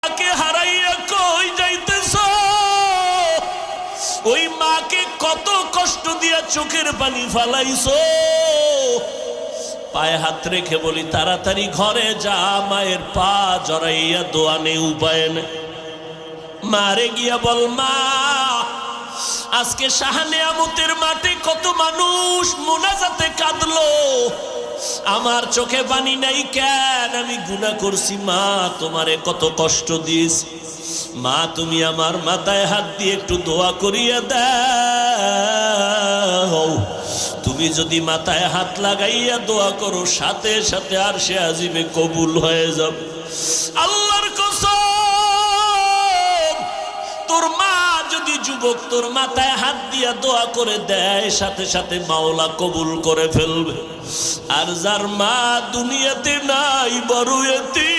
মাকে হারাইয়া কই যাইতেছ? ওই মাকে কত কষ্ট দিয়া চোখের পানি ফালাইছো। পায়ে হাত রেখে বলি তাড়াতাড়ি ঘরে যা, মায়ের পা জড়াইয়া দোয়া নেই, উপায় নেই। মারে গিয়া বল, মা আজকে শাহ নেয়ামতের মাঠে কত মানুষ মুনাজাতে কাঁদলো, আমার চোখে পানি নাই কেন? আমি গুনাহ করছি মা, তোমারে কত কষ্ট দিয়েছি। মা তুমি আমার মাথায় হাত দিয়ে একটু দোয়া করিয়া দাও। তুমি যদি মাথায় হাত লাগাইয়া দোয়া করো, সাথে সাথে আরশে আজিমে কবুল হয়ে যাবে। আল্লাহর কসম, তোর মা যদি যুবক তোর মাথায় হাত দিয়া দোয়া করে দেয়, সাথে সাথে মাওলা কবুল করে ফেলবে। আর যার মা দুনিয়াতে নাই, বড় এতিম,